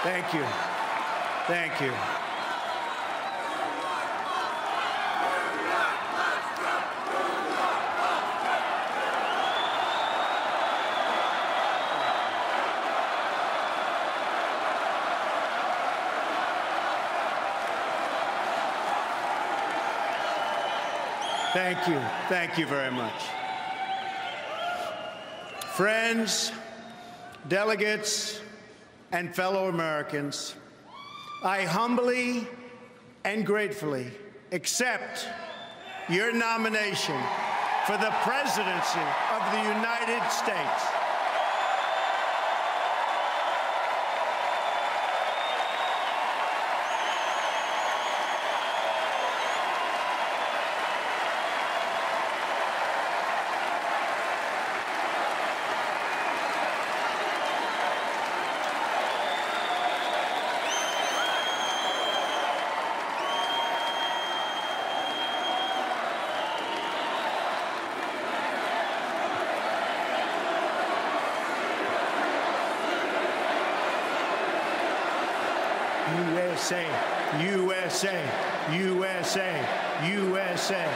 Thank you. Thank you. Thank you. Thank you very much. Friends, delegates, and fellow Americans, I humbly and gratefully accept your nomination for the presidency of the United States. USA, USA, USA, USA.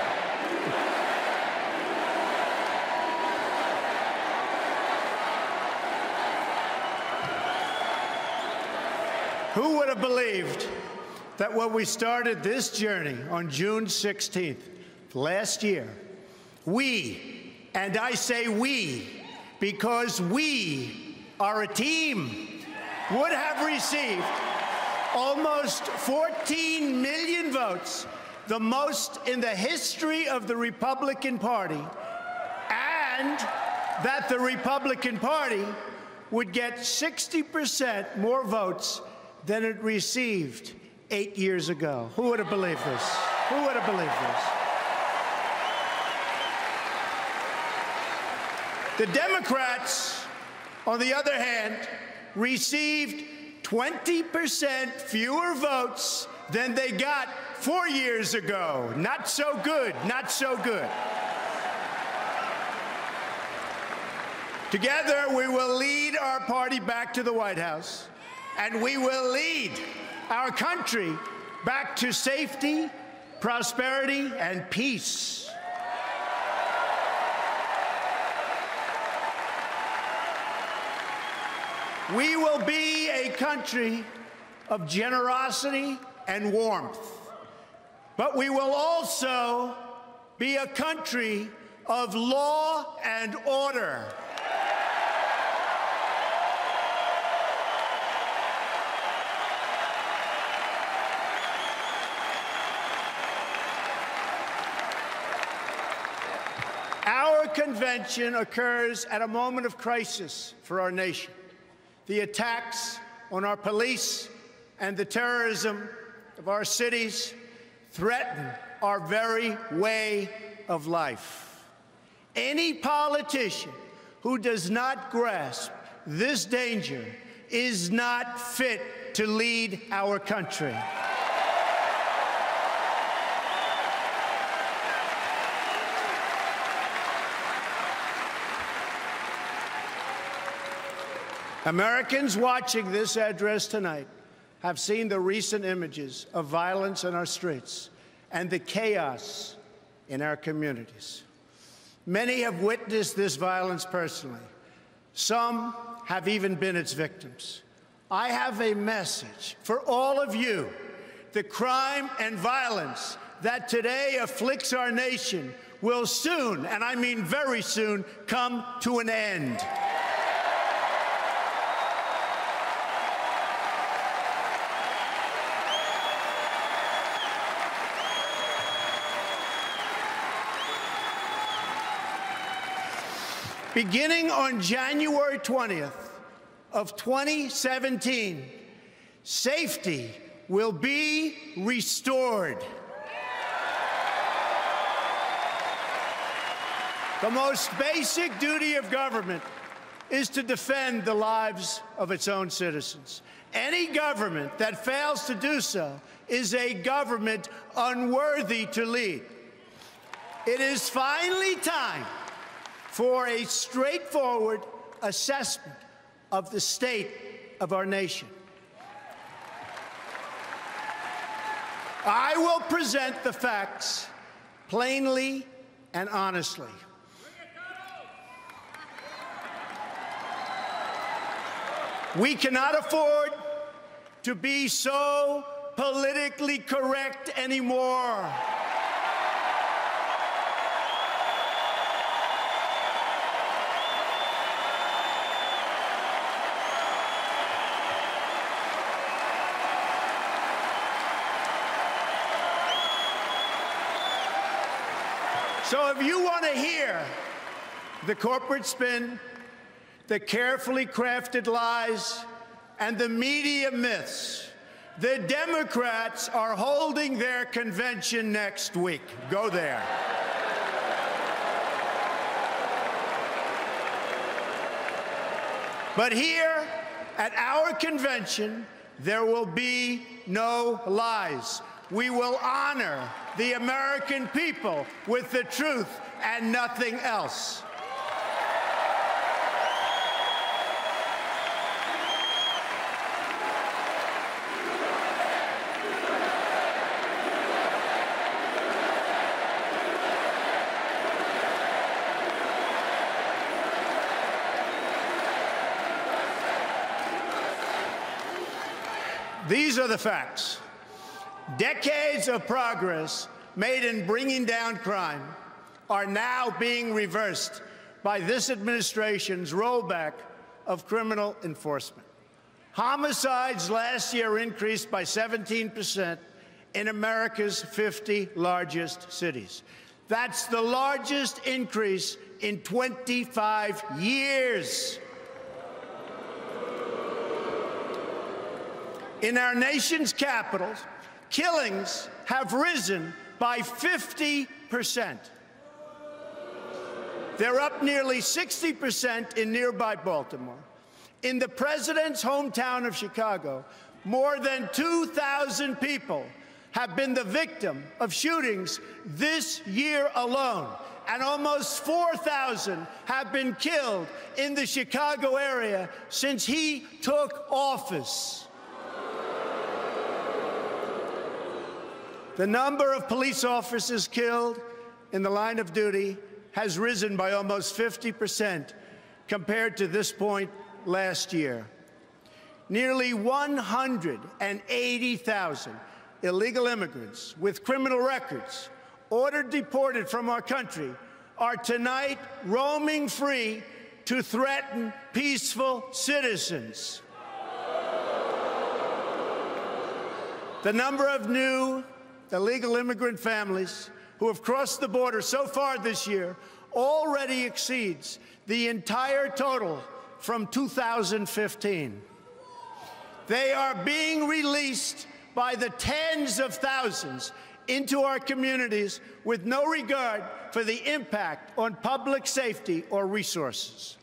Who would have believed that when we started this journey on June 16th last year, we, and I say we, because we are a team, would have received almost 14 million votes, the most in the history of the Republican Party, and that the Republican Party would get 60% more votes than it received 8 years ago. Who would have believed this? Who would have believed this? The Democrats, on the other hand, received 20% fewer votes than they got 4 years ago. Not so good, not so good. Together, we will lead our party back to the White House, and we will lead our country back to safety, prosperity, and peace. We will be a country of generosity and warmth, but we will also be a country of law and order. Our convention occurs at a moment of crisis for our nation. The attacks on our police and the terrorism of our cities threaten our very way of life. Any politician who does not grasp this danger is not fit to lead our country. Americans watching this address tonight have seen the recent images of violence in our streets and the chaos in our communities. Many have witnessed this violence personally. Some have even been its victims. I have a message for all of you. The crime and violence that today afflicts our nation will soon, and I mean very soon, come to an end. Beginning on January 20th of 2017, safety will be restored. The most basic duty of government is to defend the lives of its own citizens. Any government that fails to do so is a government unworthy to lead. It is finally time for a straightforward assessment of the state of our nation. I will present the facts plainly and honestly. We cannot afford to be so politically correct anymore. So if you want to hear the corporate spin, the carefully crafted lies, and the media myths, the Democrats are holding their convention next week. Go there. But here at our convention, there will be no lies. We will honor the American people with the truth and nothing else. These are the facts. Decades of progress made in bringing down crime are now being reversed by this administration's rollback of criminal enforcement. Homicides last year increased by 17% in America's 50 largest cities. That's the largest increase in 25 years. In our nation's capitals, killings have risen by 50%. They're up nearly 60% in nearby Baltimore. In the president's hometown of Chicago, more than 2,000 people have been the victim of shootings this year alone, and almost 4,000 have been killed in the Chicago area since he took office. The number of police officers killed in the line of duty has risen by almost 50% compared to this point last year. Nearly 180,000 illegal immigrants with criminal records ordered deported from our country are tonight roaming free to threaten peaceful citizens. The number of new illegal immigrant families who have crossed the border so far this year already exceeds the entire total from 2015. They are being released by the tens of thousands into our communities with no regard for the impact on public safety or resources.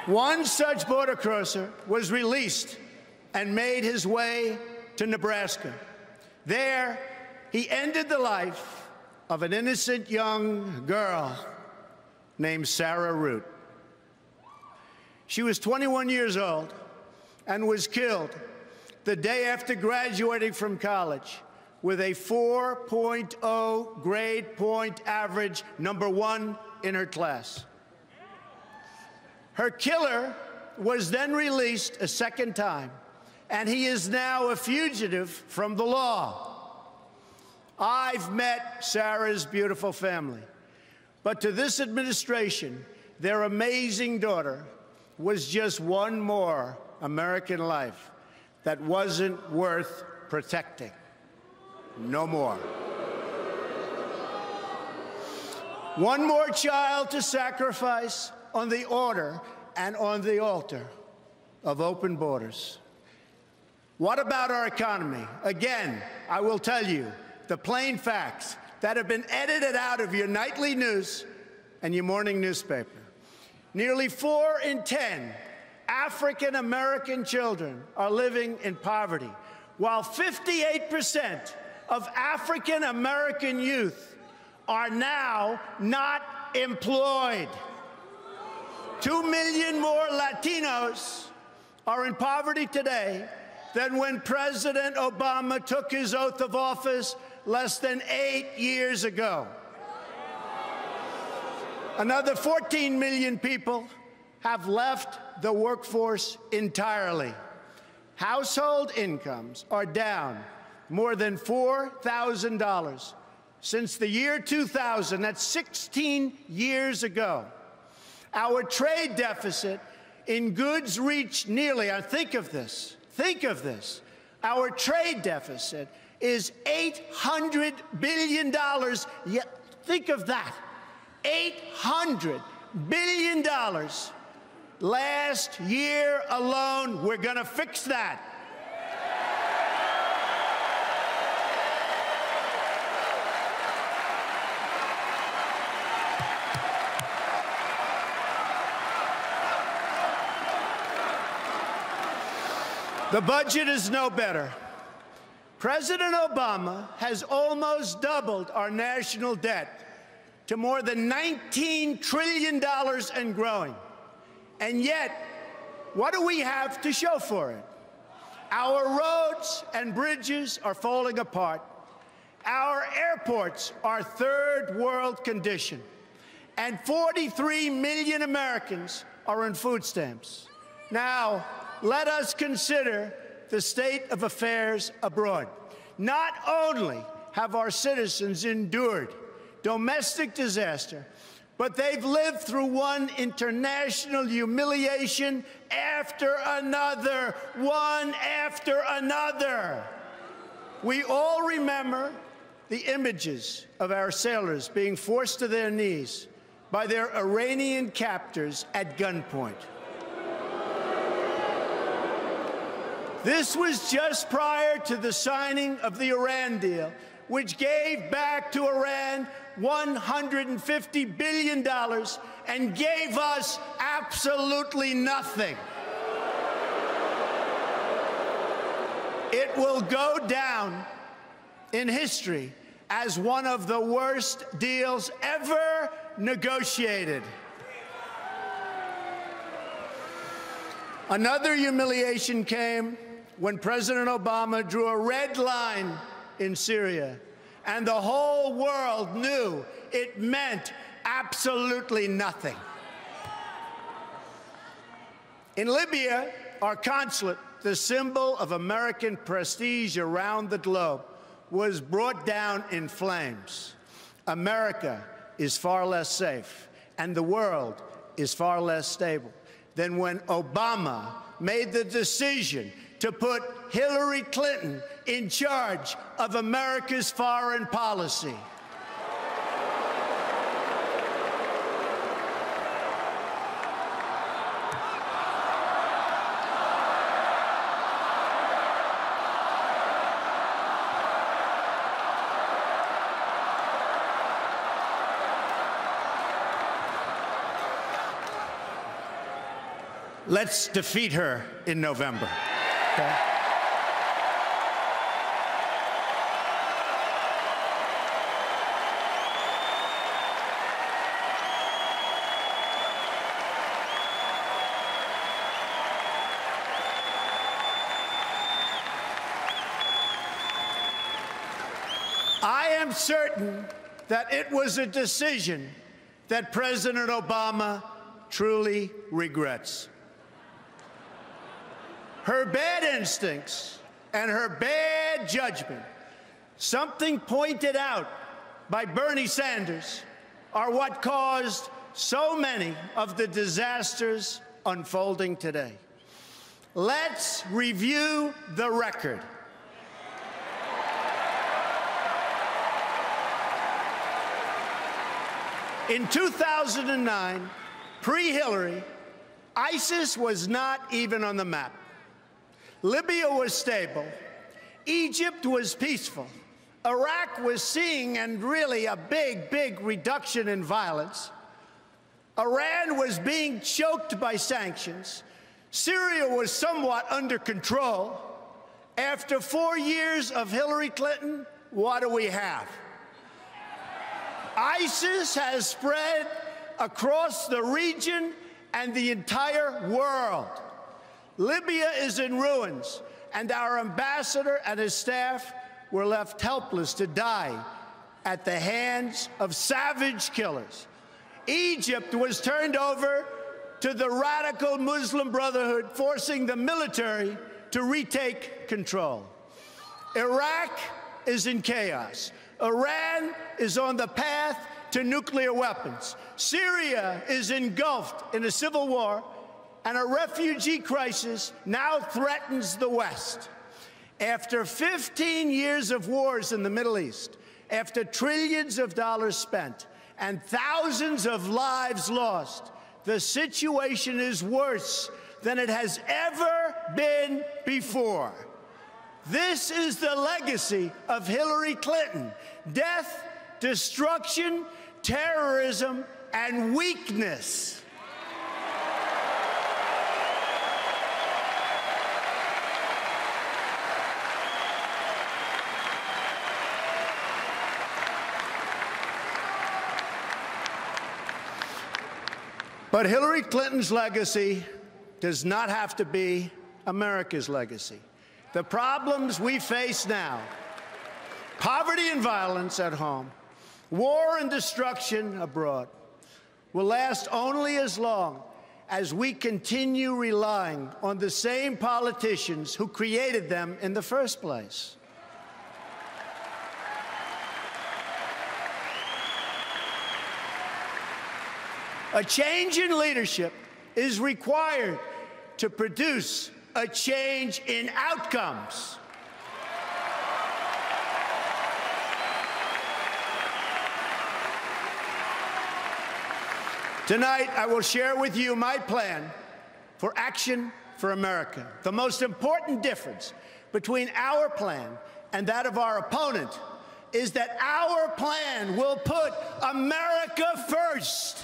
One such border crosser was released and made his way to Nebraska. There, he ended the life of an innocent young girl named Sarah Root. She was 21 years old and was killed the day after graduating from college with a 4.0 grade point average, #1 in her class. Her killer was then released a second time, and he is now a fugitive from the law. I've met Sarah's beautiful family, but to this administration, their amazing daughter was just one more American life that wasn't worth protecting. No more. One more child to sacrifice on the order and on the altar of open borders. What about our economy? Again, I will tell you the plain facts that have been edited out of your nightly news and your morning newspaper. Nearly 4 in 10 African-American children are living in poverty, while 58% of African-American youth are now not employed. 2 million more Latinos are in poverty today than when President Obama took his oath of office less than 8 years ago. Another 14 million people have left the workforce entirely. Household incomes are down more than $4,000 since the year 2000. That's 16 years ago. Our trade deficit in goods reached nearly, think of this, our trade deficit is $800 billion. Yeah, think of that, $800 billion. Last year alone, we're going to fix that. The budget is no better. President Obama has almost doubled our national debt to more than $19 trillion and growing. And yet, what do we have to show for it? Our roads and bridges are falling apart. Our airports are third world condition. And 43 million Americans are on food stamps. Now, let us consider the state of affairs abroad. Not only have our citizens endured domestic disaster, but they've lived through one international humiliation after another, one after another. We all remember the images of our sailors being forced to their knees by their Iranian captors at gunpoint. This was just prior to the signing of the Iran deal, which gave back to Iran $150 billion and gave us absolutely nothing. It will go down in history as one of the worst deals ever negotiated. Another humiliation came when President Obama drew a red line in Syria, and the whole world knew it meant absolutely nothing. In Libya, our consulate, the symbol of American prestige around the globe, was brought down in flames. America is far less safe, and the world is far less stable than when Obama made the decision to put Hillary Clinton in charge of America's foreign policy. Let's defeat her in November. Okay? I am certain that it was a decision that President Obama truly regrets. Her bad instincts and her bad judgment, something pointed out by Bernie Sanders, are what caused so many of the disasters unfolding today. Let's review the record. In 2009, pre-Hillary, ISIS was not even on the map. Libya was stable. Egypt was peaceful. Iraq was seeing, and really a big, big reduction in violence. Iran was being choked by sanctions. Syria was somewhat under control. After 4 years of Hillary Clinton, what do we have? ISIS has spread across the region and the entire world. Libya is in ruins, and our ambassador and his staff were left helpless to die at the hands of savage killers. Egypt was turned over to the radical Muslim Brotherhood, forcing the military to retake control. Iraq is in chaos. Iran is on the path to nuclear weapons. Syria is engulfed in a civil war, and a refugee crisis now threatens the West. After 15 years of wars in the Middle East, after trillions of dollars spent and thousands of lives lost, the situation is worse than it has ever been before. This is the legacy of Hillary Clinton: death, destruction, terrorism, and weakness. But Hillary Clinton's legacy does not have to be America's legacy. The problems we face now, poverty and violence at home, war and destruction abroad, will last only as long as we continue relying on the same politicians who created them in the first place. A change in leadership is required to produce a change in outcomes. Tonight, I will share with you my plan for Action for America. The most important difference between our plan and that of our opponent is that our plan will put America first.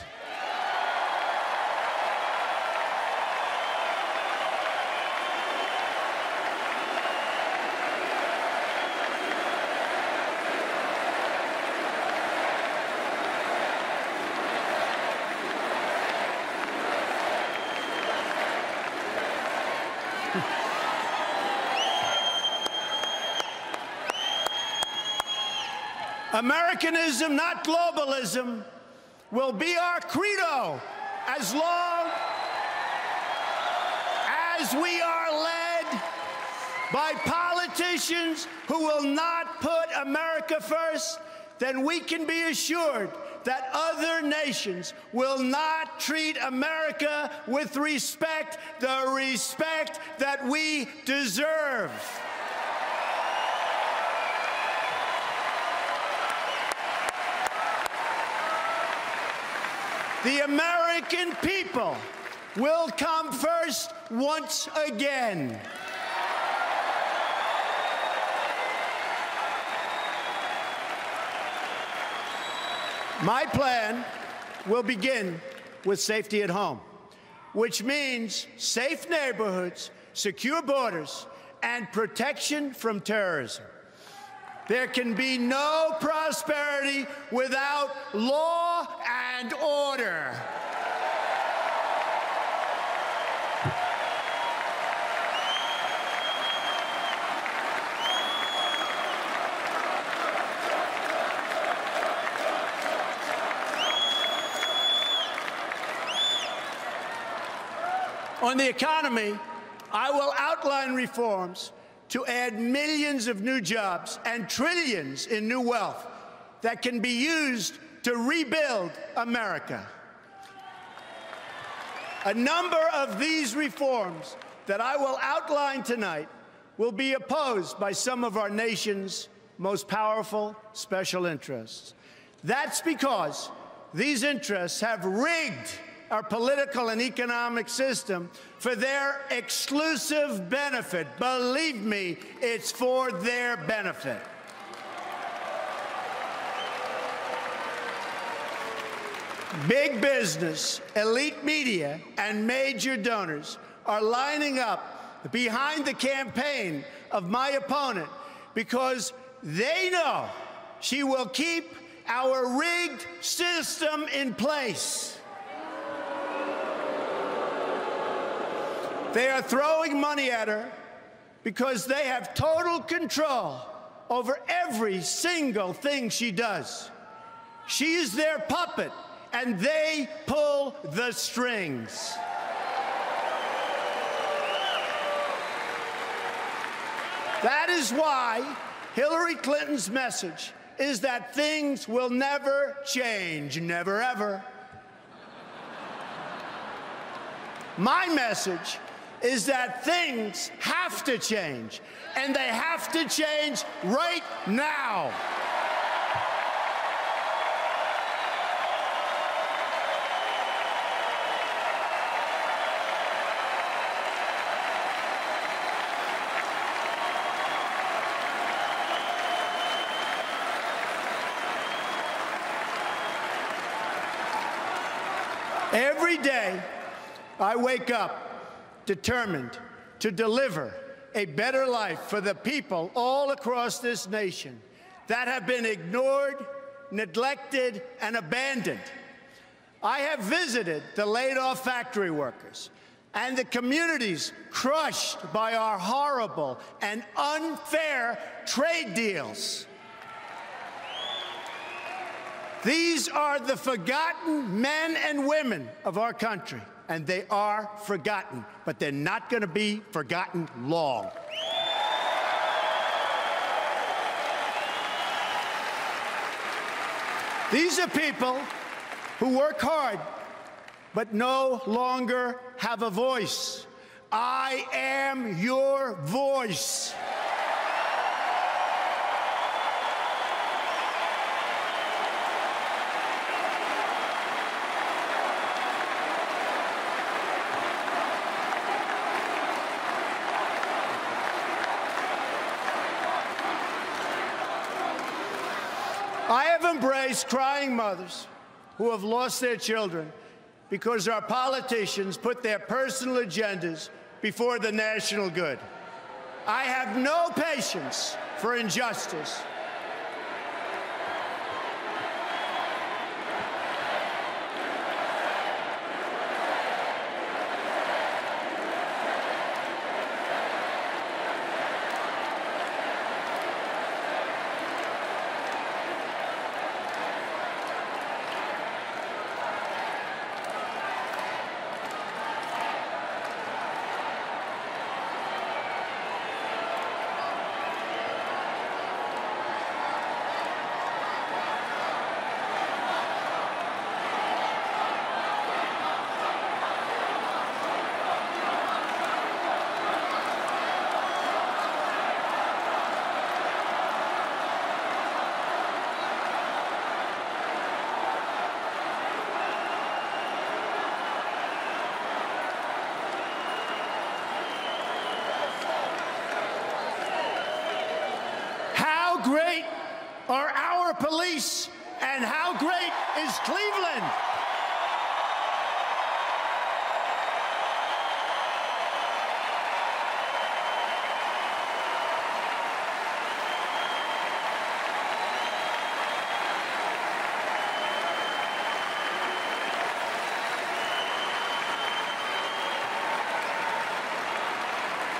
Americanism, not globalism, will be our credo as long as we are led by politicians who will not put America first. Then we can be assured that other nations will not treat America with respect, the respect that we deserve. The American people will come first once again. My plan will begin with safety at home, which means safe neighborhoods, secure borders, and protection from terrorism. There can be no prosperity without law and order. On the economy, I will outline reforms to add millions of new jobs and trillions in new wealth that can be used to rebuild America. A number of these reforms that I will outline tonight will be opposed by some of our nation's most powerful special interests. That's because these interests have rigged our political and economic system for their exclusive benefit. Believe me, it's for their benefit. Big business, elite media, and major donors are lining up behind the campaign of my opponent because they know she will keep our rigged system in place. They are throwing money at her because they have total control over every single thing she does. She is their puppet, and they pull the strings. That is why Hillary Clinton's message is that things will never change, never ever. My message is that things have to change, and they have to change right now. Every day, I wake up determined to deliver a better life for the people all across this nation that have been ignored, neglected, and abandoned. I have visited the laid-off factory workers and the communities crushed by our horrible and unfair trade deals. These are the forgotten men and women of our country, and they are forgotten, but they're not going to be forgotten long. These are people who work hard, but no longer have a voice. I am your voice. I have embraced crying mothers who have lost their children because our politicians put their personal agendas before the national good. I have no patience for injustice. How great are our police, and how great is Cleveland?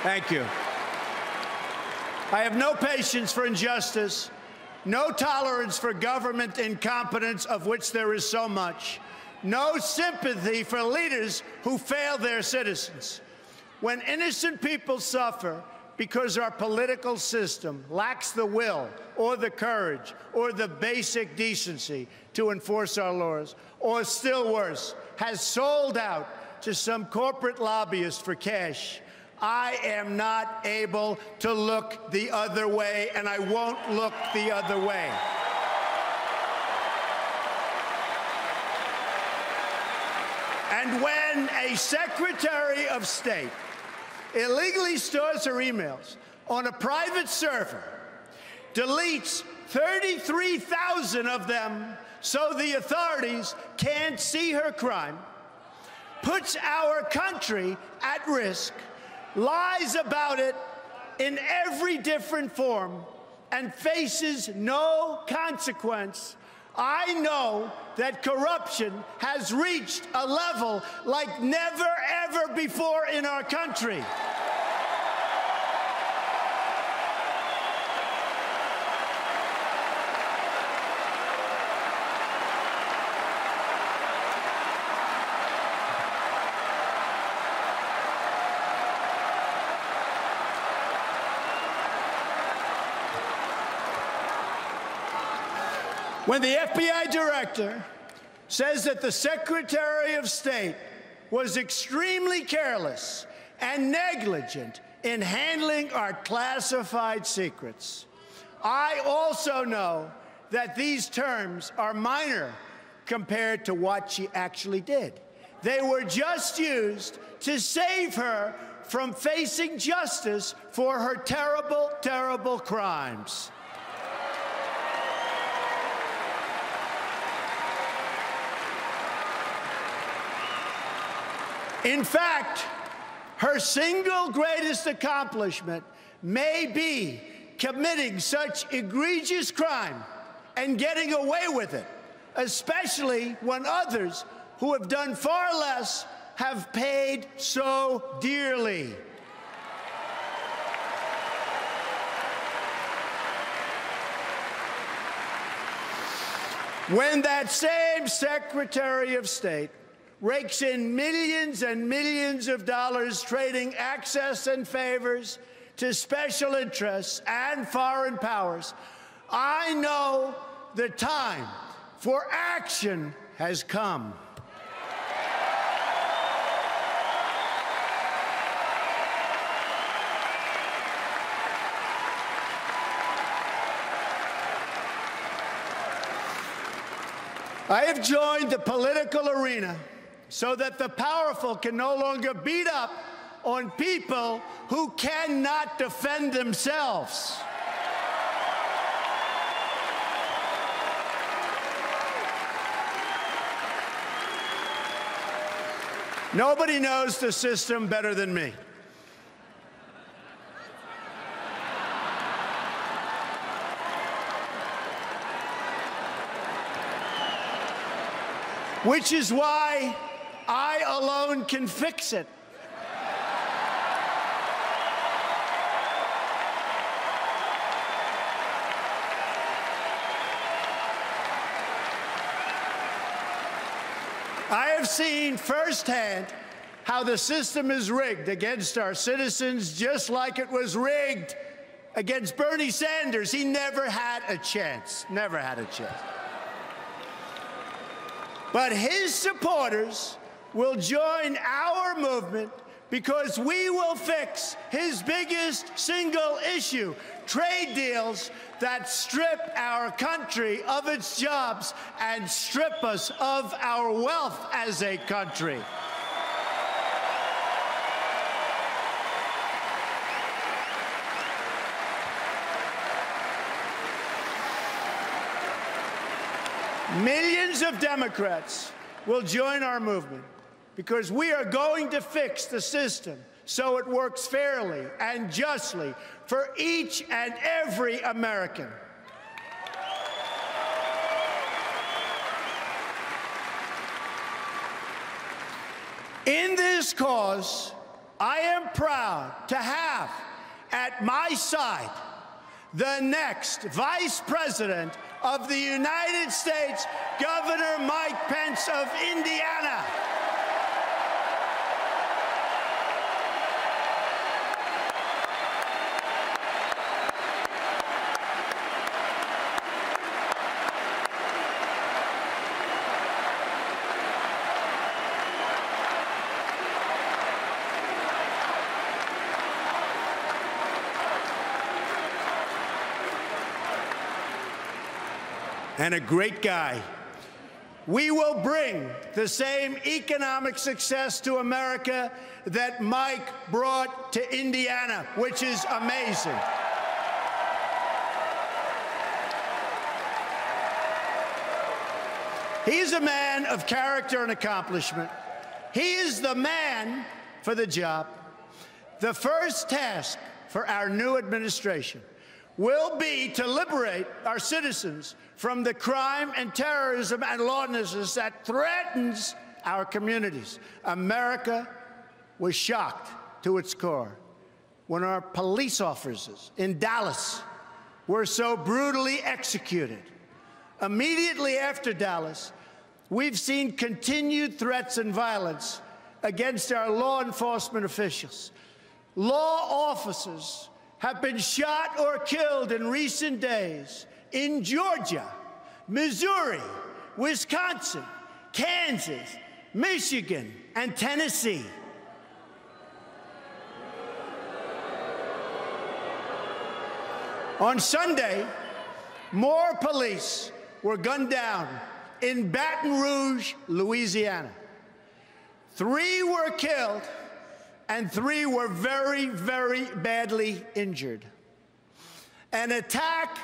Thank you. I have no patience for injustice, no tolerance for government incompetence, of which there is so much, no sympathy for leaders who fail their citizens. When innocent people suffer because our political system lacks the will or the courage or the basic decency to enforce our laws, or still worse, has sold out to some corporate lobbyist for cash, I am not able to look the other way, and I won't look the other way. And when a Secretary of State illegally stores her emails on a private server, deletes 33,000 of them so the authorities can't see her crime, puts our country at risk, lies about it in every different form, and faces no consequence, I know that corruption has reached a level like never, ever before in our country. When the FBI director says that the Secretary of State was extremely careless and negligent in handling our classified secrets, I also know that these terms are minor compared to what she actually did. They were just used to save her from facing justice for her terrible, terrible crimes. In fact, her single greatest accomplishment may be committing such egregious crime and getting away with it, especially when others who have done far less have paid so dearly. When that same Secretary of State rakes in millions and millions of dollars trading access and favors to special interests and foreign powers, I know the time for action has come. I have joined the political arena so that the powerful can no longer beat up on people who cannot defend themselves. Nobody knows the system better than me. Which is why I alone can fix it. I have seen firsthand how the system is rigged against our citizens, just like it was rigged against Bernie Sanders. He never had a chance, never had a chance. But his supporters will join our movement because we will fix his biggest single issue, trade deals that strip our country of its jobs and strip us of our wealth as a country. Millions of Democrats will join our movement because we are going to fix the system so it works fairly and justly for each and every American. In this cause, I am proud to have at my side the next Vice President of the United States, Governor Mike Pence of Indiana. And a great guy. We will bring the same economic success to America that Mike brought to Indiana, which is amazing. He's a man of character and accomplishment. He is the man for the job. The first task for our new administration will be to liberate our citizens from the crime and terrorism and lawlessness that threatens our communities. America was shocked to its core when our police officers in Dallas were so brutally executed. Immediately after Dallas, we've seen continued threats and violence against our law enforcement officials. Law officers have been shot or killed in recent days in Georgia, Missouri, Wisconsin, Kansas, Michigan, and Tennessee. On Sunday, more police were gunned down in Baton Rouge, Louisiana. 3 were killed, and 3 were very, very badly injured. An attack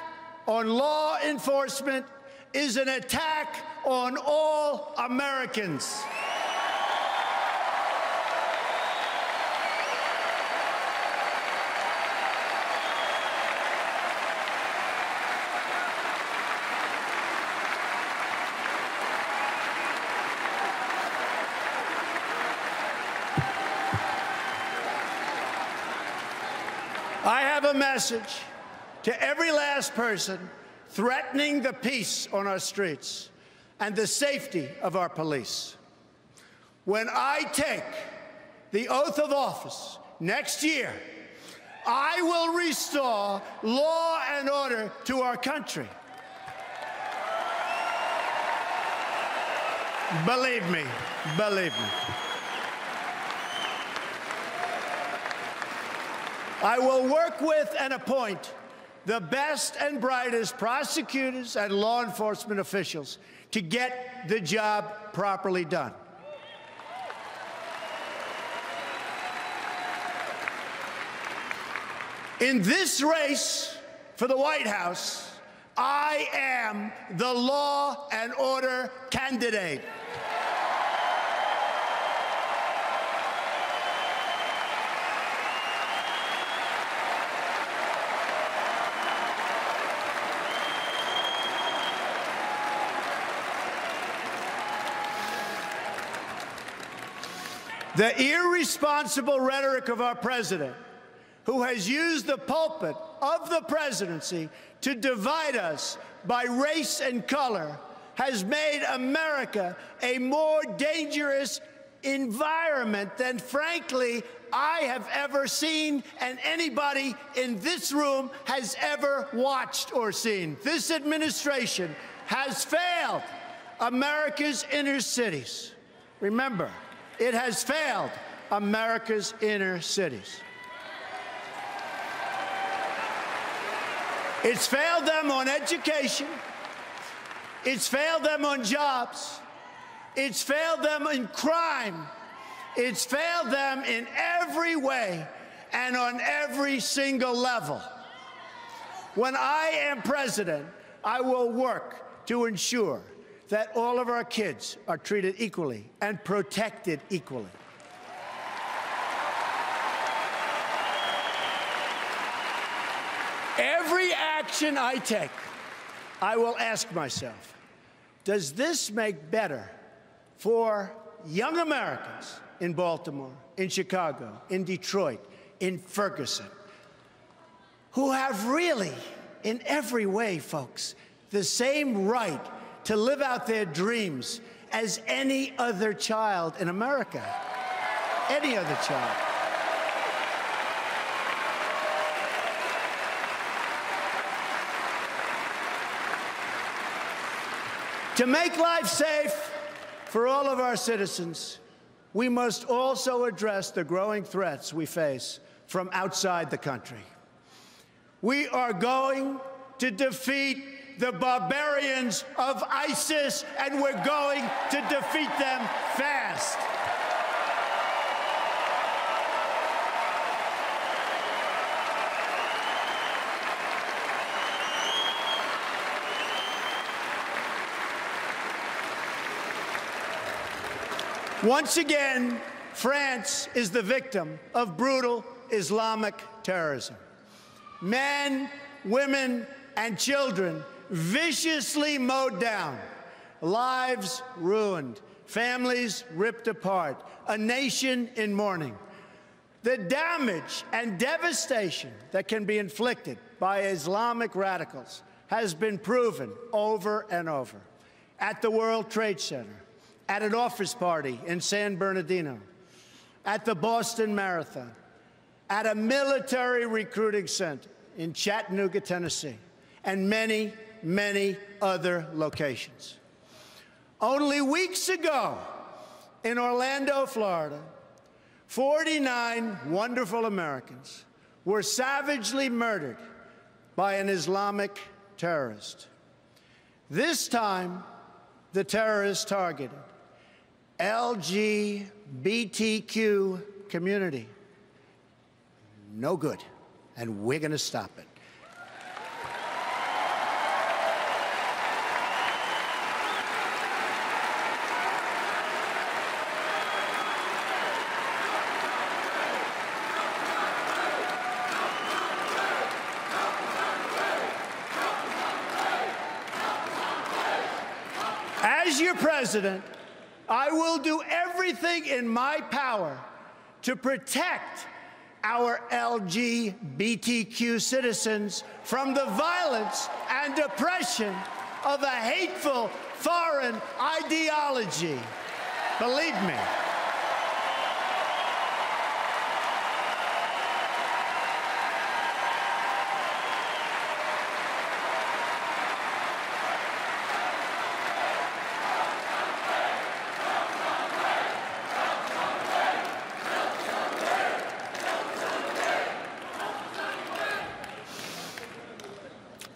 on law enforcement is an attack on all Americans. I have a message to every last person threatening the peace on our streets and the safety of our police. When I take the oath of office next year, I will restore law and order to our country. Believe me, believe me. I will work with and appoint the best and brightest prosecutors and law enforcement officials to get the job properly done. In this race for the White House, I am the law and order candidate. The irresponsible rhetoric of our president, who has used the pulpit of the presidency to divide us by race and color, has made America a more dangerous environment than, frankly, I have ever seen and anybody in this room has ever watched or seen. This administration has failed America's inner cities. Remember, it has failed America's inner cities. It's failed them on education. It's failed them on jobs. It's failed them in crime. It's failed them in every way and on every single level. When I am president, I will work to ensure that all of our kids are treated equally and protected equally. Every action I take, I will ask myself, does this make better for young Americans in Baltimore, in Chicago, in Detroit, in Ferguson, who have really, in every way, folks, the same right to live out their dreams as any other child in America? Any other child. To make life safe for all of our citizens, we must also address the growing threats we face from outside the country. We are going to defeat the barbarians of ISIS, and we're going to defeat them fast. Once again, France is the victim of brutal Islamic terrorism. Men, women, and children viciously mowed down, lives ruined, families ripped apart, a nation in mourning. The damage and devastation that can be inflicted by Islamic radicals has been proven over and over. At the World Trade Center, at an office party in San Bernardino, at the Boston Marathon, at a military recruiting center in Chattanooga, Tennessee, and many, many other locations. Only weeks ago, in Orlando, Florida, 49 wonderful Americans were savagely murdered by an Islamic terrorist. This time, the terrorist targeted LGBTQ community. No good, and we're going to stop it. As your president, I will do everything in my power to protect our LGBTQ citizens from the violence and oppression of a hateful foreign ideology. Believe me.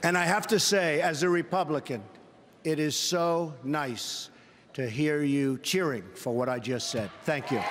And I have to say, as a Republican, it is so nice to hear you cheering for what I just said. Thank you.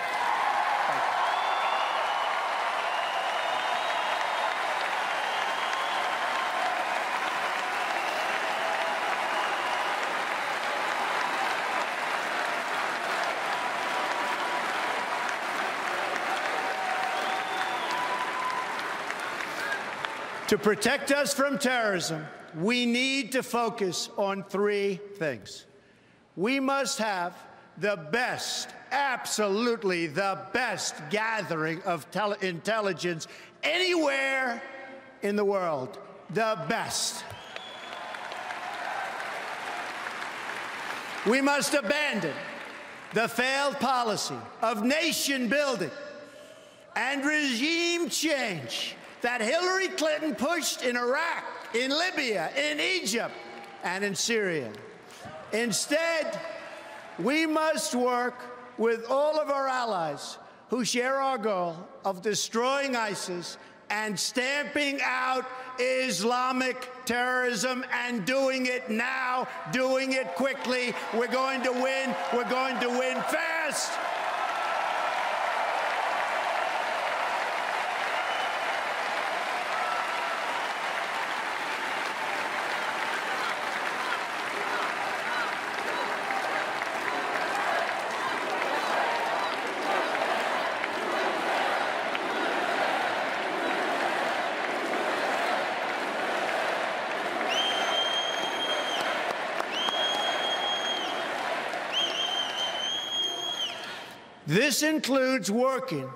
To protect us from terrorism, we need to focus on three things. We must have the best, absolutely the best gathering of intelligence anywhere in the world. The best. We must abandon the failed policy of nation building and regime change that Hillary Clinton pushed in Iraq, in Libya, in Egypt, and in Syria. Instead, we must work with all of our allies who share our goal of destroying ISIS and stamping out Islamic terrorism, and doing it now, doing it quickly. We're going to win. We're going to win fast. This includes working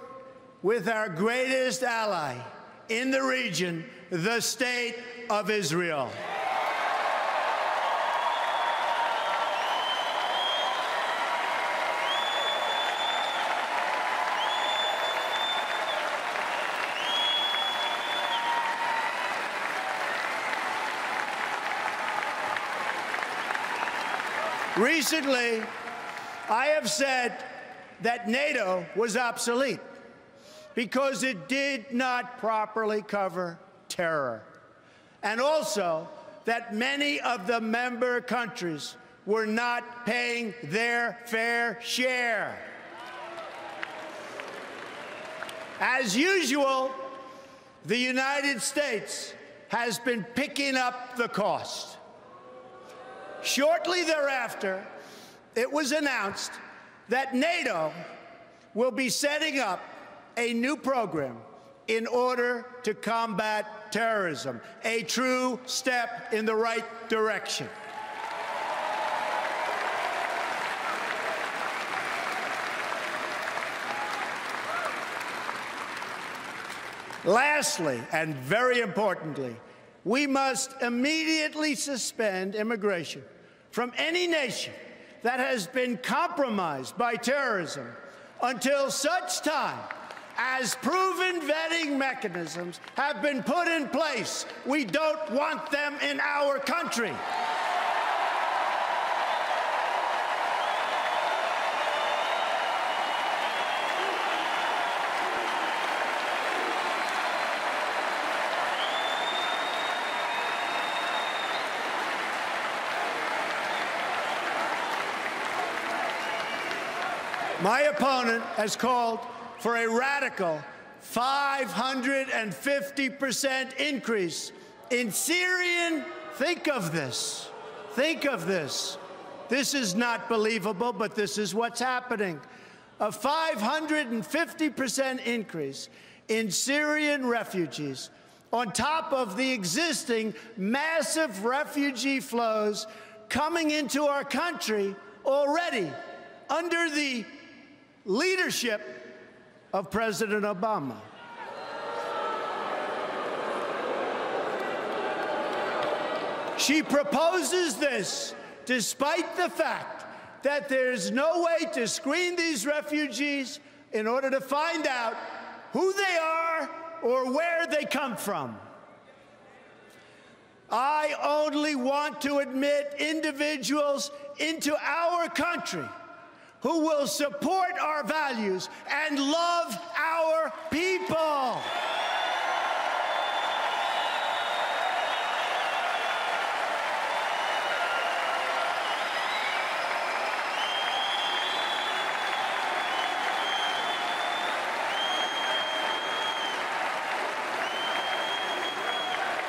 with our greatest ally in the region, the State of Israel. Recently, I have said that NATO was obsolete because it did not properly cover terror, and also that many of the member countries were not paying their fair share. As usual, the United States has been picking up the cost. Shortly thereafter, it was announced that NATO will be setting up a new program in order to combat terrorism, a true step in the right direction. Lastly, and very importantly, we must immediately suspend immigration from any nation that has been compromised by terrorism until such time as proven vetting mechanisms have been put in place. We don't want them in our country. My opponent has called for a radical 550% increase in Syrian. Think of this. Think of this. This is not believable, but this is what's happening. A 550% increase in Syrian refugees on top of the existing massive refugee flows coming into our country already under the leadership of President Obama. She proposes this despite the fact that there's no way to screen these refugees in order to find out who they are or where they come from. I only want to admit individuals into our country who will support our values and love our people.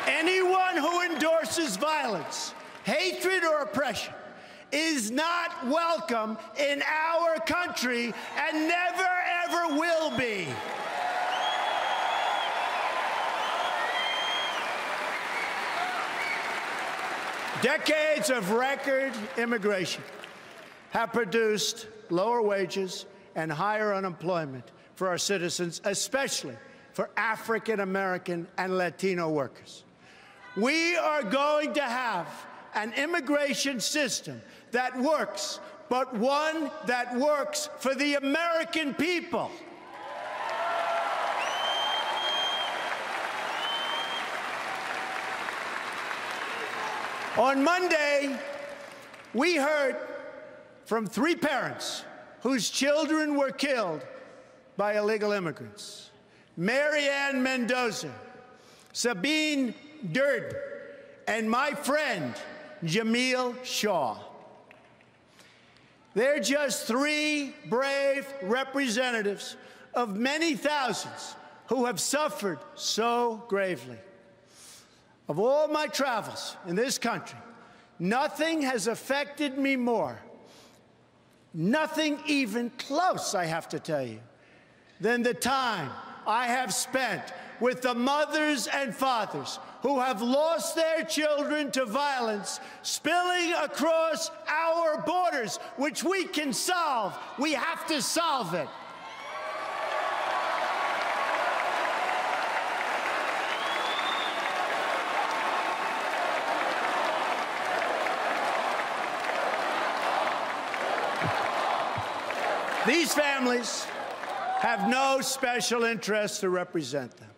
Anyone who endorses violence, hatred, or oppression is not welcome in our country and never, ever will be. Decades of record immigration have produced lower wages and higher unemployment for our citizens, especially for African American and Latino workers. We are going to have an immigration system that works, but one that works for the American people. On Monday, we heard from 3 parents whose children were killed by illegal immigrants: Marianne Mendoza, Sabine Durd, and my friend, Jamil Shaw. They're just 3 brave representatives of many thousands who have suffered so gravely. Of all my travels in this country, nothing has affected me more, nothing even close, I have to tell you, than the time I have spent with the mothers and fathers who have lost their children to violence spilling across our borders, which we can solve. We have to solve it. These families have no special interests to represent them.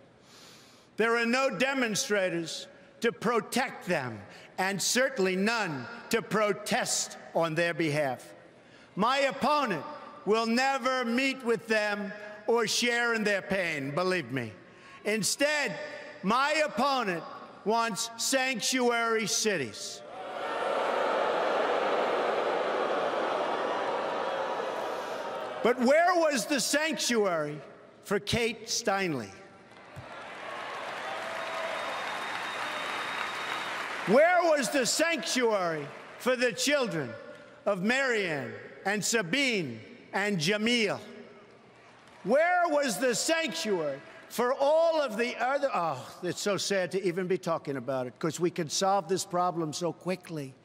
There are no demonstrators to protect them, and certainly none to protest on their behalf. My opponent will never meet with them or share in their pain, believe me. Instead, my opponent wants sanctuary cities. But where was the sanctuary for Kate Steinle? Where was the sanctuary for the children of Marianne and Sabine and Jamil? Where was the sanctuary for all of the other? Oh, it's so sad to even be talking about it, because we could solve this problem so quickly.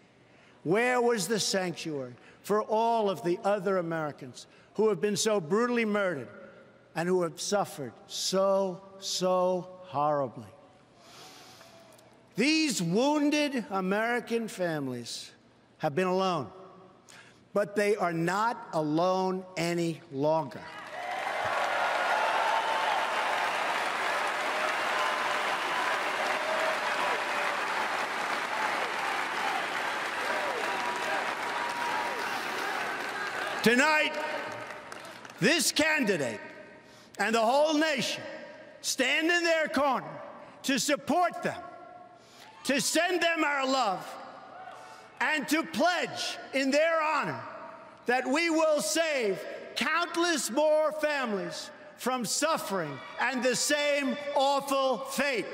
Where was the sanctuary for all of the other Americans who have been so brutally murdered and who have suffered so horribly? These wounded American families have been alone, but they are not alone any longer. Tonight, this candidate and the whole nation stand in their corner to support them, to send them our love, and to pledge in their honor that we will save countless more families from suffering and the same awful fate.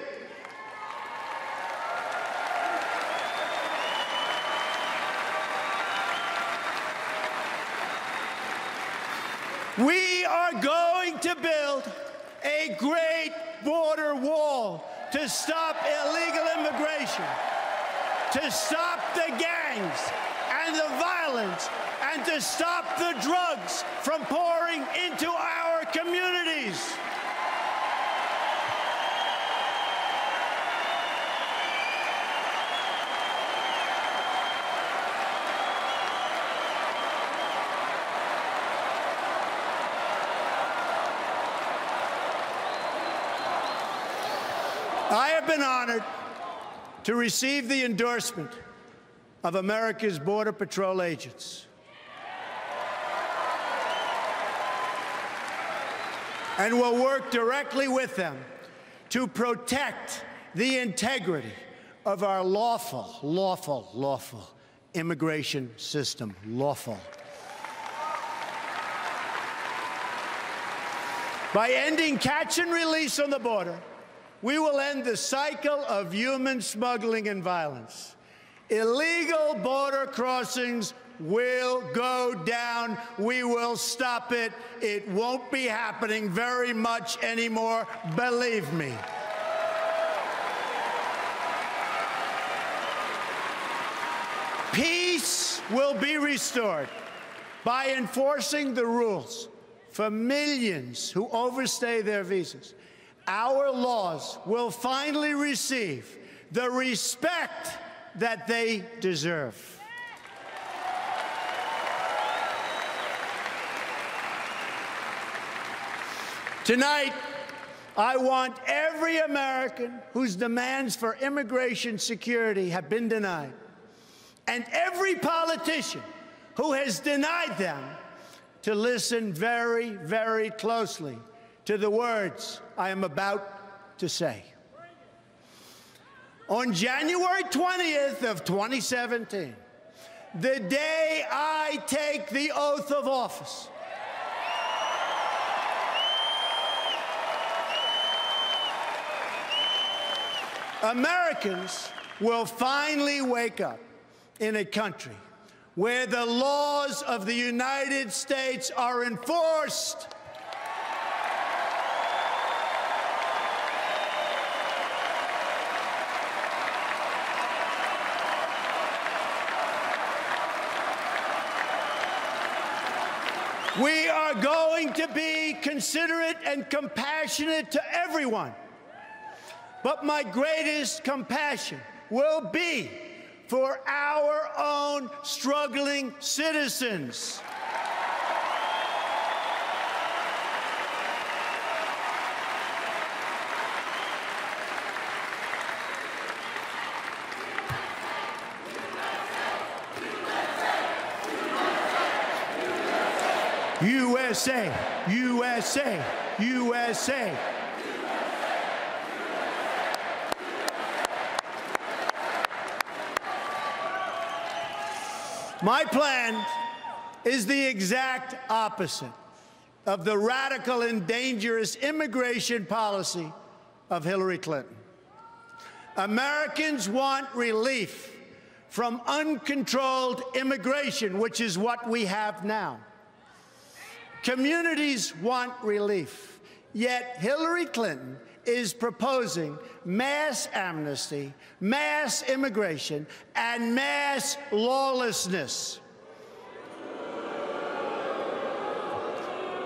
We are going to build a great border wall to stop illegal immigration, to stop the gangs and the violence, and to stop the drugs from pouring into our communities. I have been honored to receive the endorsement of America's Border Patrol agents. And will work directly with them to protect the integrity of our lawful immigration system. Lawful. By ending catch and release on the border, we will end the cycle of human smuggling and violence. Illegal border crossings will go down. We will stop it. It won't be happening very much anymore, believe me. Peace will be restored by enforcing the rules for millions who overstay their visas. Our laws will finally receive the respect that they deserve. Tonight, I want every American whose demands for immigration security have been denied, and every politician who has denied them, to listen very, very closely to the words I am about to say. On January 20th of 2017, the day I take the oath of office, Americans will finally wake up in a country where the laws of the United States are enforced. We are going to be considerate and compassionate to everyone. But my greatest compassion will be for our own struggling citizens. USA, USA, USA. My plan is the exact opposite of the radical and dangerous immigration policy of Hillary Clinton. Americans want relief from uncontrolled immigration, which is what we have now. Communities want relief, yet Hillary Clinton is proposing mass amnesty, mass immigration, and mass lawlessness.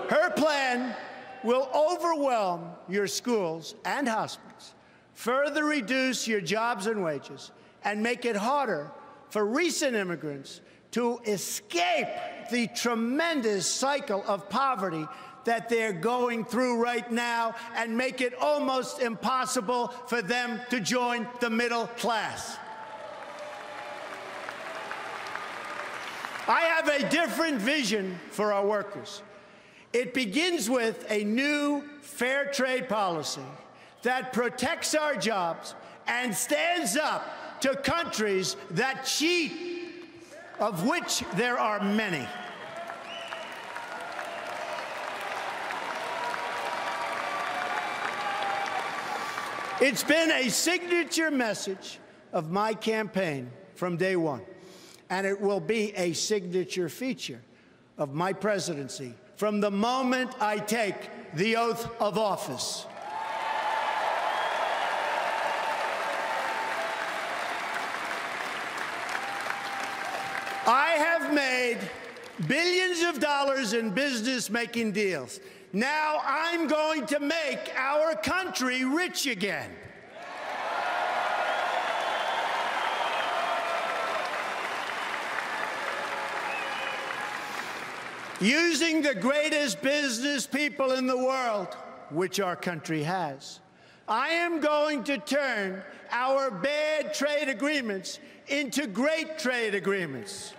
Her plan will overwhelm your schools and hospitals, further reduce your jobs and wages, and make it harder for recent immigrants to escape the tremendous cycle of poverty that they're going through right now, and make it almost impossible for them to join the middle class. I have a different vision for our workers. It begins with a new fair trade policy that protects our jobs and stands up to countries that cheat, of which there are many. It's been a signature message of my campaign from day one, and it will be a signature feature of my presidency from the moment I take the oath of office. I have made billions of dollars in business-making deals. Now I'm going to make our country rich again. Using the greatest business people in the world, which our country has, I am going to turn our bad trade agreements into great trade agreements.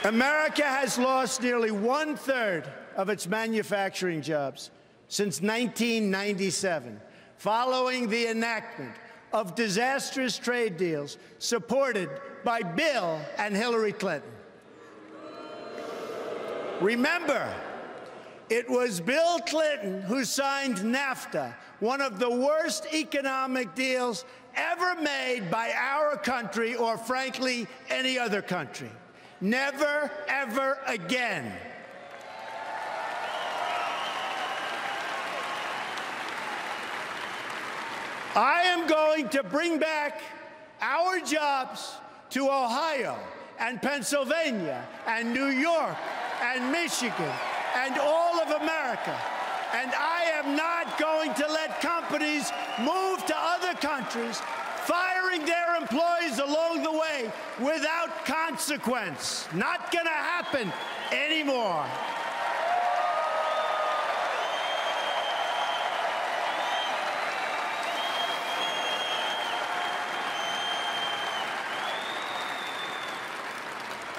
America has lost nearly 1/3 of its manufacturing jobs since 1997, following the enactment of disastrous trade deals supported by Bill and Hillary Clinton. Remember, it was Bill Clinton who signed NAFTA, one of the worst economic deals ever made by our country, or frankly, any other country. Never, ever again. I am going to bring back our jobs to Ohio and Pennsylvania and New York and Michigan and all of America. And I am not going to let companies move to other countries, firing their employees along the way without consequence. Not going to happen anymore.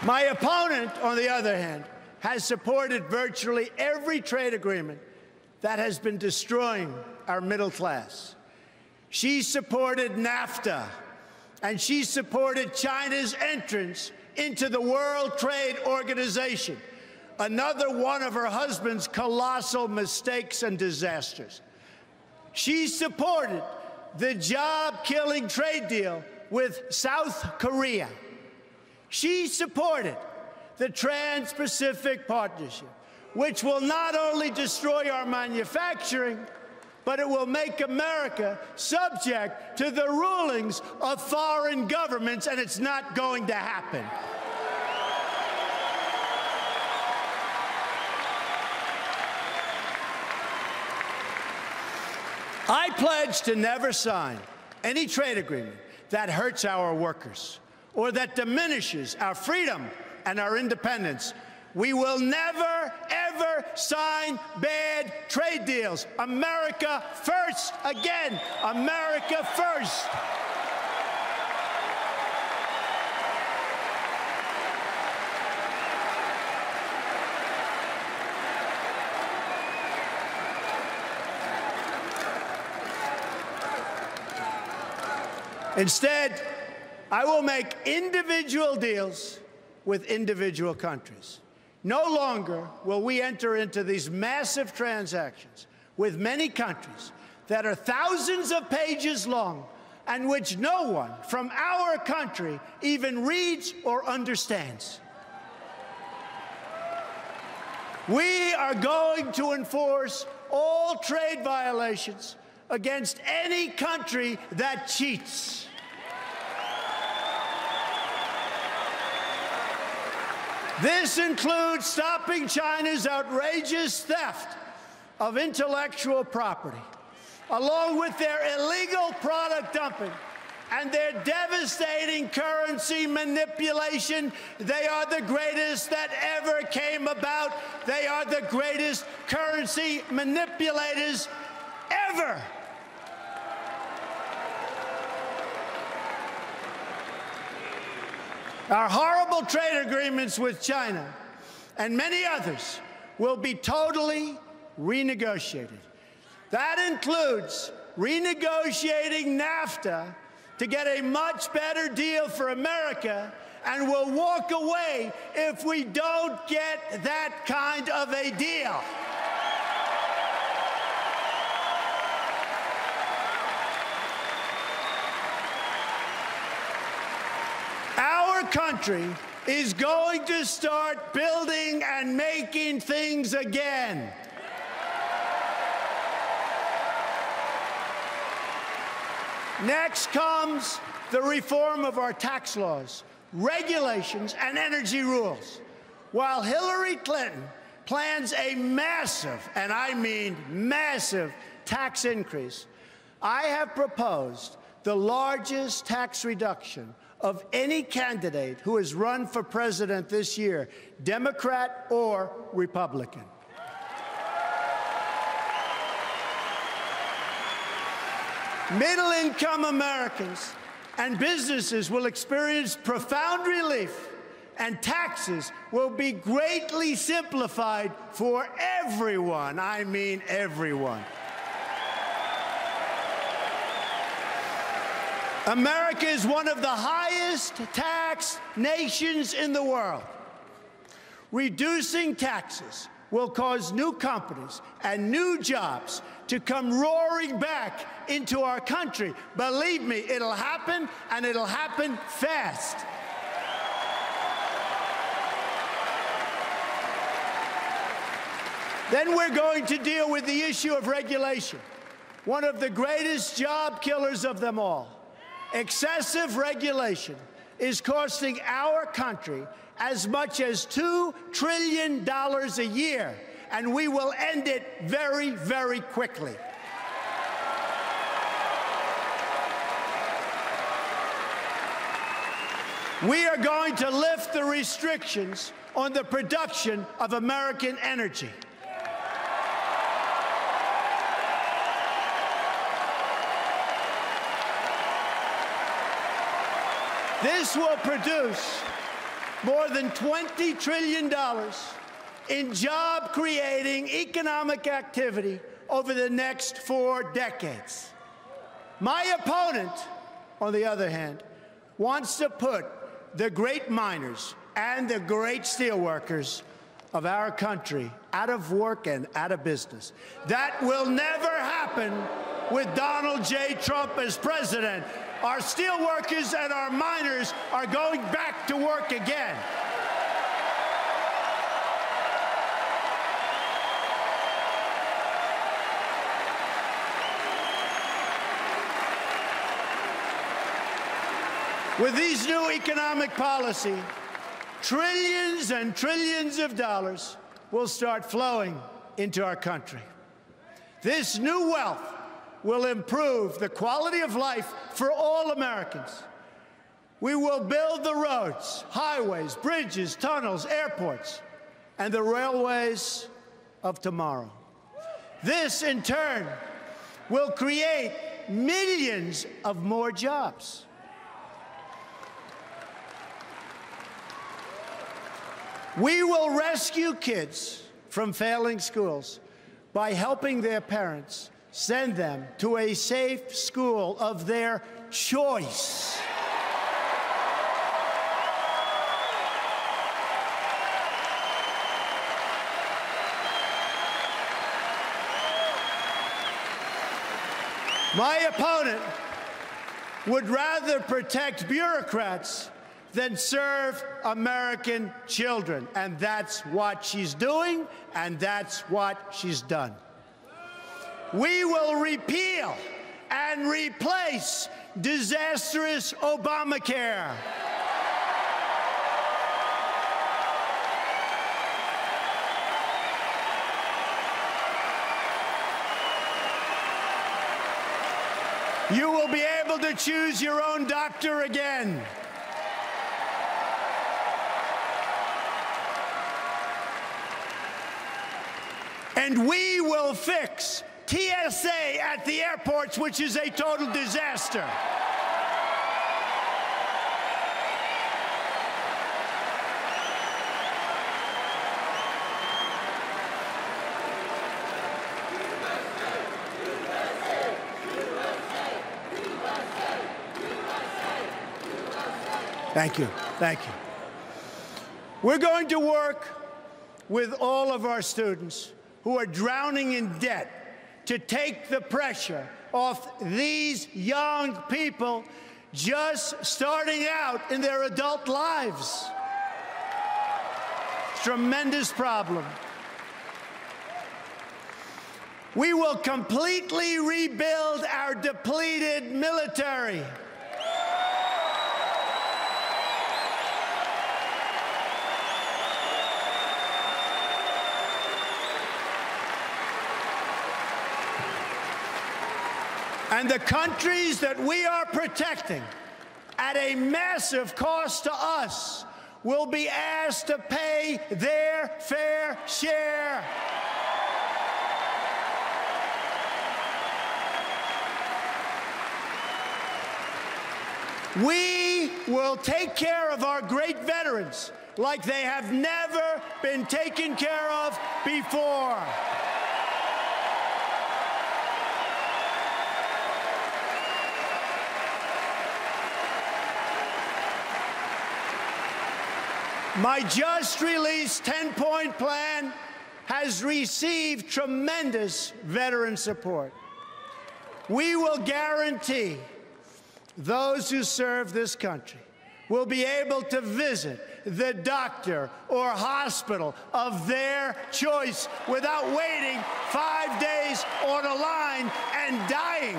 My opponent, on the other hand, has supported virtually every trade agreement that has been destroying our middle class. She supported NAFTA, and she supported China's entrance into the World Trade Organization, another one of her husband's colossal mistakes and disasters. She supported the job-killing trade deal with South Korea. She supported the Trans-Pacific Partnership, which will not only destroy our manufacturing, but it will make America subject to the rulings of foreign governments, and it's not going to happen. I pledge to never sign any trade agreement that hurts our workers or that diminishes our freedom and our independence. We will never, ever sign bad trade deals. America first. Again, America first. Instead, I will make individual deals with individual countries. No longer will we enter into these massive transactions with many countries that are thousands of pages long, and which no one from our country even reads or understands. We are going to enforce all trade violations against any country that cheats. This includes stopping China's outrageous theft of intellectual property, along with their illegal product dumping and their devastating currency manipulation. They are the greatest that ever came about. They are the greatest currency manipulators ever. Our horrible trade agreements with China and many others will be totally renegotiated. That includes renegotiating NAFTA to get a much better deal for America, and we'll walk away if we don't get that kind of a deal. Our country is going to start building and making things again. Next comes the reform of our tax laws, regulations, and energy rules. While Hillary Clinton plans a massive, and I mean massive, tax increase, I have proposed the largest tax reduction of any candidate who has run for president this year, Democrat or Republican. Middle-income Americans and businesses will experience profound relief, and taxes will be greatly simplified for everyone. I mean everyone. America is one of the highest taxed nations in the world. Reducing taxes will cause new companies and new jobs to come roaring back into our country. Believe me, it'll happen, and it'll happen fast. Then we're going to deal with the issue of regulation, one of the greatest job killers of them all. Excessive regulation is costing our country as much as $2 trillion a year, and we will end it very, very quickly. We are going to lift the restrictions on the production of American energy. This will produce more than $20 trillion in job-creating economic activity over the next 4 decades. My opponent, on the other hand, wants to put the great miners and the great steelworkers of our country out of work and out of business. That will never happen with Donald J. Trump as president. Our steelworkers and our miners are going back to work again. With these new economic policy, trillions and trillions of dollars will start flowing into our country. This new wealth will improve the quality of life for all Americans. We will build the roads, highways, bridges, tunnels, airports, and the railways of tomorrow. This, in turn, will create millions of more jobs. We will rescue kids from failing schools by helping their parents send them to a safe school of their choice. My opponent would rather protect bureaucrats than serve American children. And that's what she's doing, and that's what she's done. We will repeal and replace disastrous Obamacare. You will be able to choose your own doctor again. And we will fix TSA at the airports, which is a total disaster. Thank you. Thank you. We're going to work with all of our students who are drowning in debt to take the pressure off these young people just starting out in their adult lives. Tremendous problem. We will completely rebuild our depleted military. And the countries that we are protecting at a massive cost to us will be asked to pay their fair share. We will take care of our great veterans like they have never been taken care of before. My just-released 10-point plan has received tremendous veteran support. We will guarantee those who serve this country will be able to visit the doctor or hospital of their choice without waiting 5 days on a line and dying.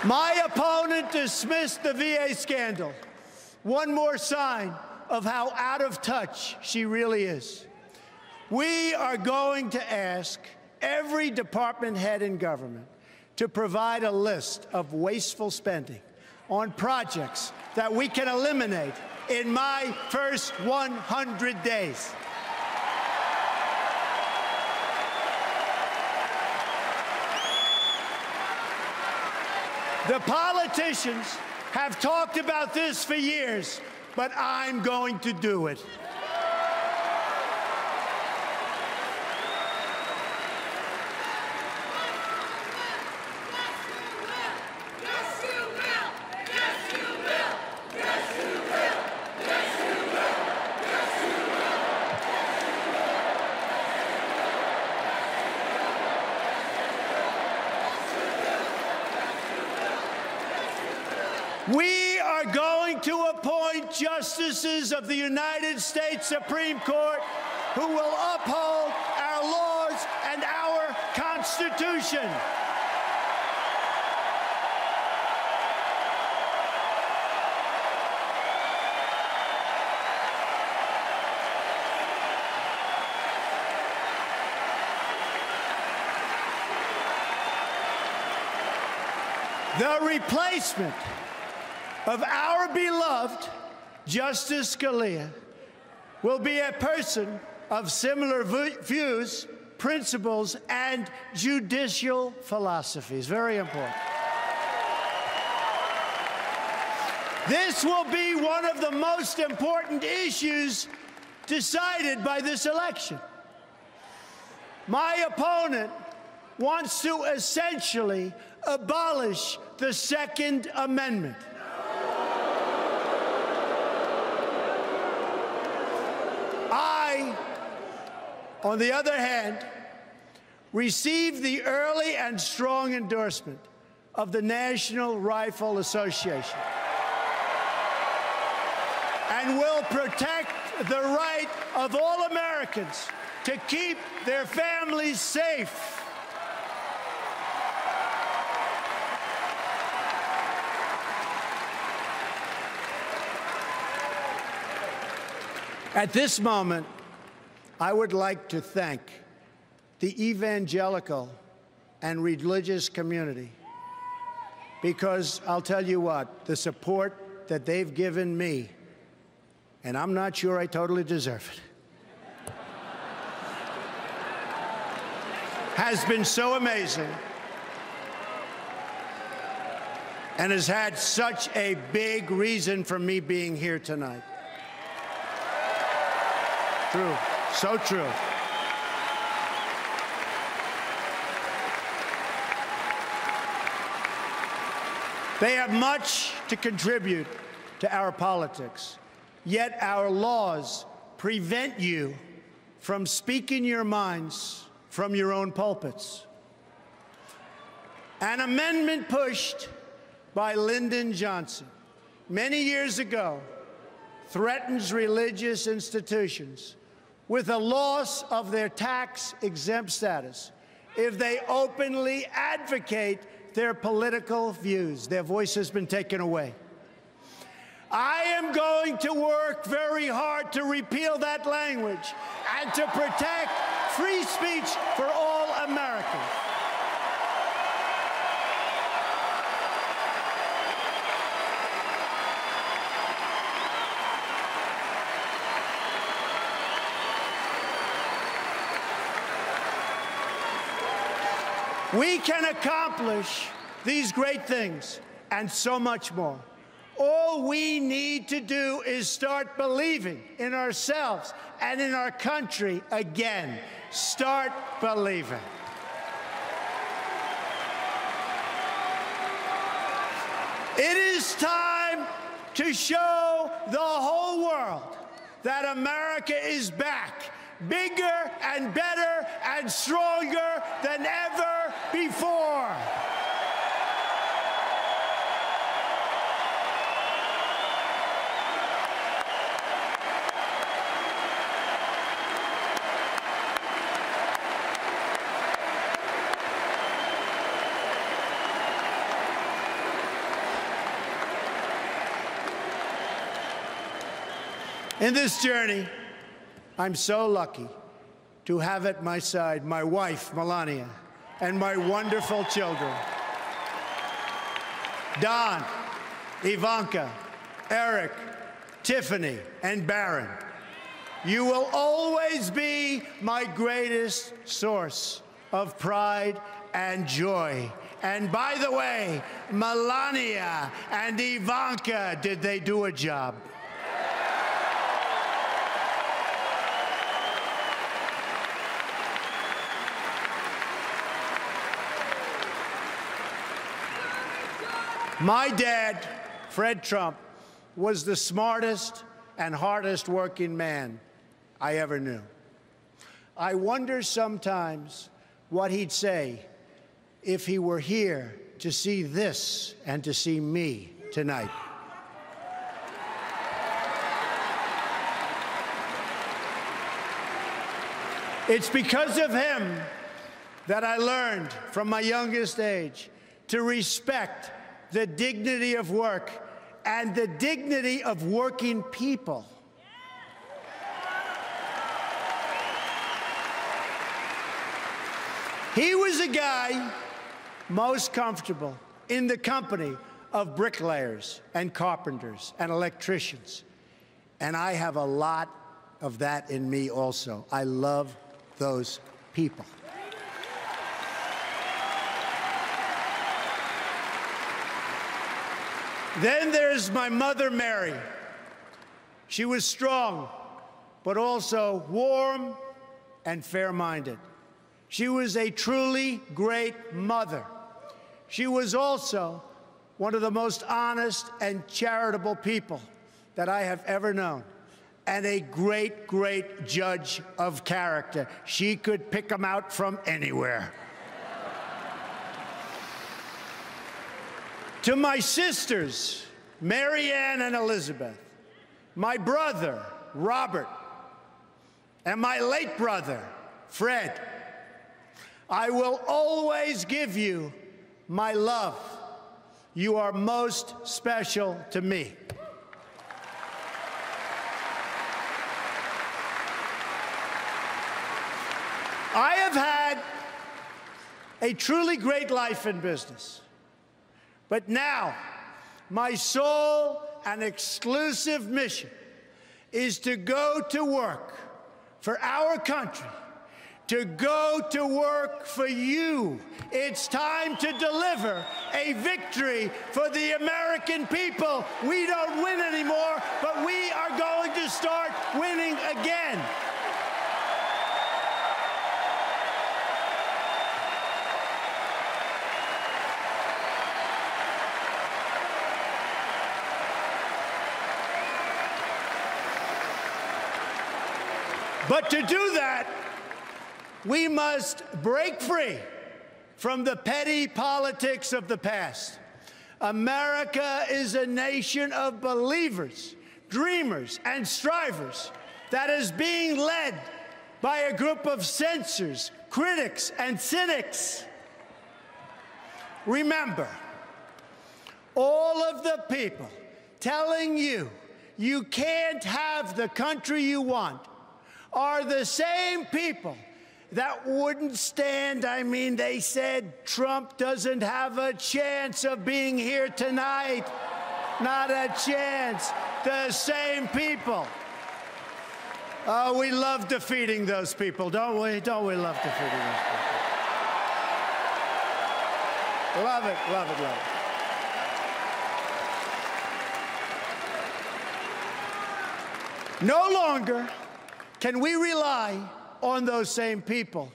My opponent dismissed the VA scandal. One more sign of how out of touch she really is. We are going to ask every department head in government to provide a list of wasteful spending on projects that we can eliminate in my first 100 days. The politicians have talked about this for years, but I'm going to do it. We are going to appoint justices of the United States Supreme Court who will uphold our laws and our Constitution. The replacement of our beloved Justice Scalia will be a person of similar views, principles, and judicial philosophies. Very important. This will be one of the most important issues decided by this election. My opponent wants to essentially abolish the Second Amendment. on the other hand, received the early and strong endorsement of the National Rifle Association and will protect the right of all Americans to keep their families safe. At this moment, I would like to thank the evangelical and religious community, because I'll tell you what, the support that they've given me, and I'm not sure I totally deserve it, has been so amazing and has had such a big reason for me being here tonight. True, so true. They have much to contribute to our politics, yet our laws prevent you from speaking your minds from your own pulpits. An amendment pushed by Lyndon Johnson many years ago threatens religious institutions with a loss of their tax-exempt status if they openly advocate their political views. Their voice has been taken away. I am going to work very hard to repeal that language and to protect free speech for all Americans. We can accomplish these great things and so much more. All we need to do is start believing in ourselves and in our country again. Start believing. It is time to show the whole world that America is back, bigger and better and stronger than ever before. In this journey, I'm so lucky to have at my side my wife, Melania, and my wonderful children, Don, Ivanka, Eric, Tiffany, and Barron. You will always be my greatest source of pride and joy. And by the way, Melania and Ivanka, did they do a job? My dad, Fred Trump, was the smartest and hardest working man I ever knew. I wonder sometimes what he'd say if he were here to see this and to see me tonight. It's because of him that I learned from my youngest age to respect the dignity of work and the dignity of working people. He was a guy most comfortable in the company of bricklayers and carpenters and electricians. And I have a lot of that in me also. I love those people. Then there's my mother, Mary. She was strong, but also warm and fair-minded. She was a truly great mother. She was also one of the most honest and charitable people that I have ever known. and a great, great judge of character. She could pick them out from anywhere. To my sisters, Mary Ann and Elizabeth, my brother, Robert, and my late brother, Fred, I will always give you my love. You are most special to me. I have had a truly great life in business. But now, my sole and exclusive mission is to go to work for our country, to go to work for you. It's time to deliver a victory for the American people. We don't win anymore, but we are going to start winning again. But to do that, we must break free from the petty politics of the past. America is a nation of believers, dreamers, and strivers that is being led by a group of censors, critics, and cynics. Remember, all of the people telling you you can't have the country you want are the same people that wouldn't stand. I mean, they said Trump doesn't have a chance of being here tonight. Not a chance. The same people. Oh, we love defeating those people, don't we? Don't we love defeating those people? Love it, love it, love it. No longer can we rely on those same people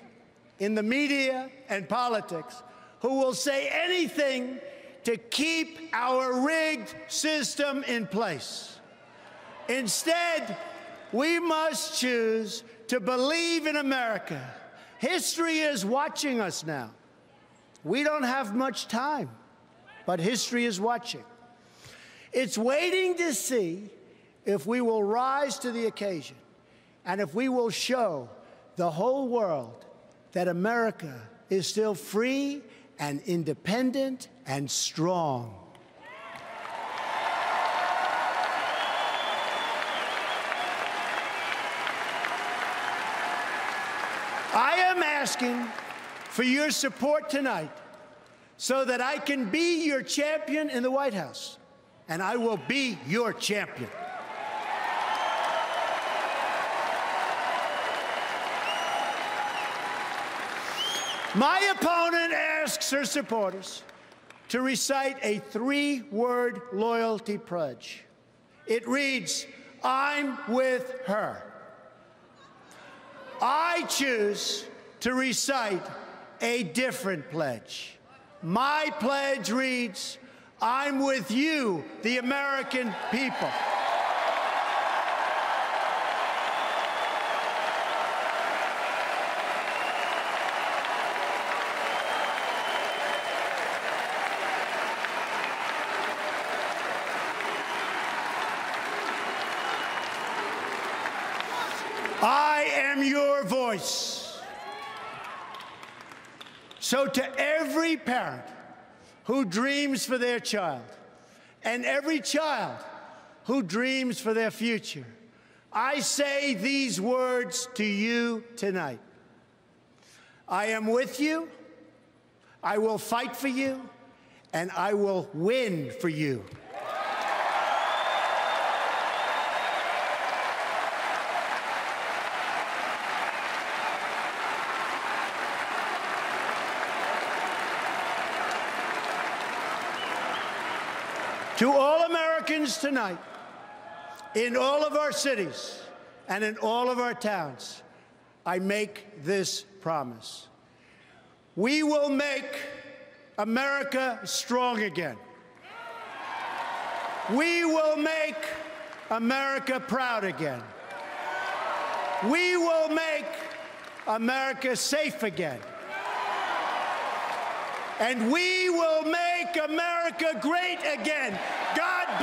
in the media and politics who will say anything to keep our rigged system in place. Instead, we must choose to believe in America. History is watching us now. We don't have much time, but history is watching. It's waiting to see if we will rise to the occasion and if we will show the whole world that America is still free and independent and strong. I am asking for your support tonight so that I can be your champion in the White House, and I will be your champion. My opponent asks her supporters to recite a 3-word loyalty pledge. It reads, "I'm with her." I choose to recite a different pledge. My pledge reads, "I'm with you, the American people." I am your voice. So to every parent who dreams for their child and every child who dreams for their future, I say these words to you tonight. I am with you, I will fight for you, and I will win for you. To all Americans tonight, in all of our cities and in all of our towns, I make this promise. We will make America strong again. We will make America proud again. We will make America safe again. And we will make America great again. God